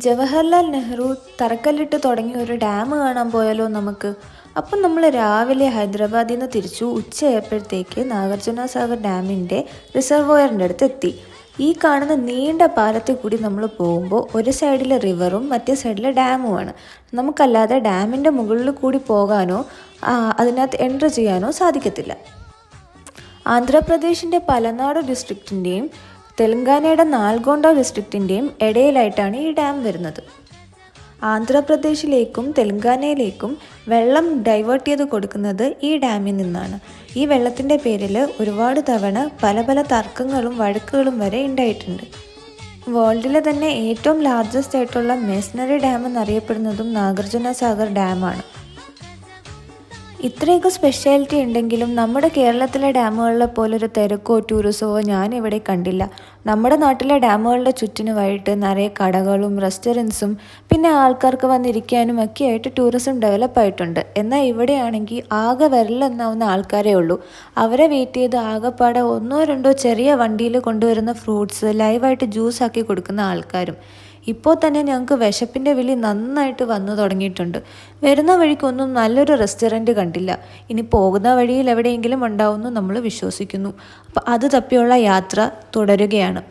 ജവഹർലാൽ നെഹ്റു തറക്കല്ലിട്ട് തുടങ്ങിയ ഒരു ഡാം കാണാൻ പോയാലോ നമുക്ക്? അപ്പം നമ്മൾ രാവിലെ ഹൈദരാബാദിൽ നിന്ന് തിരിച്ചു ഉച്ചയായപ്പോഴത്തേക്ക് നാഗാർജുന സാഗർ ഡാമിൻ്റെ റിസർവോയറിൻ്റെ അടുത്ത് എത്തി. ഈ കാണുന്ന നീണ്ട പാലത്തിൽ കൂടി നമ്മൾ പോകുമ്പോൾ ഒരു സൈഡിൽ റിവറും മറ്റേ സൈഡിൽ ഡാമുമാണ്. നമുക്കല്ലാതെ ഡാമിൻ്റെ മുകളിൽ കൂടി പോകാനോ അതിനകത്ത് എൻട്രി ചെയ്യാനോ സാധിക്കത്തില്ല. ആന്ധ്രാപ്രദേശിൻ്റെ പലനാട് ഡിസ്ട്രിക്റ്റിൻ്റെയും തെലങ്കാനയുടെ നാൽഗോണ്ട ഡിസ്ട്രിക്റ്റിൻ്റെയും ഇടയിലായിട്ടാണ് ഈ ഡാം വരുന്നത്. ആന്ധ്രാപ്രദേശിലേക്കും തെലങ്കാനയിലേക്കും വെള്ളം ഡൈവേർട്ട് ചെയ്ത് കൊടുക്കുന്നത് ഈ ഡാമിൽ നിന്നാണ്. ഈ വെള്ളത്തിൻ്റെ പേരിൽ ഒരുപാട് തവണ പല പല തർക്കങ്ങളും വഴക്കുകളും വരെ ഉണ്ടായിട്ടുണ്ട്. വേൾഡിലെ തന്നെ ഏറ്റവും ലാർജസ്റ്റ് ആയിട്ടുള്ള മെസ്നറി ഡാം എന്നറിയപ്പെടുന്നതും നാഗാർജുന സാഗർ ഡാമാണ്. ഇത്രയൊക്കെ സ്പെഷ്യാലിറ്റി ഉണ്ടെങ്കിലും നമ്മുടെ കേരളത്തിലെ ഡാമുകളിലെ പോലൊരു തിരക്കോ ടൂറിസമോ ഞാനിവിടെ കണ്ടില്ല. നമ്മുടെ നാട്ടിലെ ഡാമുകളുടെ ചുറ്റിനുമായിട്ട് നിറയെ കടകളും റെസ്റ്റോറൻറ്റ്സും പിന്നെ ആൾക്കാർക്ക് വന്നിരിക്കാനും ഒക്കെ ആയിട്ട് ടൂറിസം ഡെവലപ്പായിട്ടുണ്ട്. എന്നാൽ ഇവിടെയാണെങ്കിൽ ആകെ വിരലെണ്ണാവുന്ന ആൾക്കാരേ ഉള്ളൂ. അവരെ വെയിറ്റ് ചെയ്ത് ആകെപ്പാടെ ഒന്നോ രണ്ടോ ചെറിയ വണ്ടിയിൽ കൊണ്ടുവരുന്ന ഫ്രൂട്ട്സ് ലൈവായിട്ട് ജ്യൂസാക്കി കൊടുക്കുന്ന ആൾക്കാരും. ഇപ്പോൾ തന്നെ ഞങ്ങൾക്ക് വിശപ്പിൻ്റെ വിളി നന്നായിട്ട് വന്നു തുടങ്ങിയിട്ടുണ്ട്. വരുന്ന വഴിക്കൊന്നും നല്ലൊരു റെസ്റ്റോറൻറ്റ് കണ്ടില്ല. ഇനി പോകുന്ന വഴിയിൽ എവിടെയെങ്കിലും ഉണ്ടാവുമെന്ന് നമ്മൾ വിശ്വസിക്കുന്നു. അപ്പോൾ അത് തപ്പിയുള്ള യാത്ര തുടരുകയാണ്.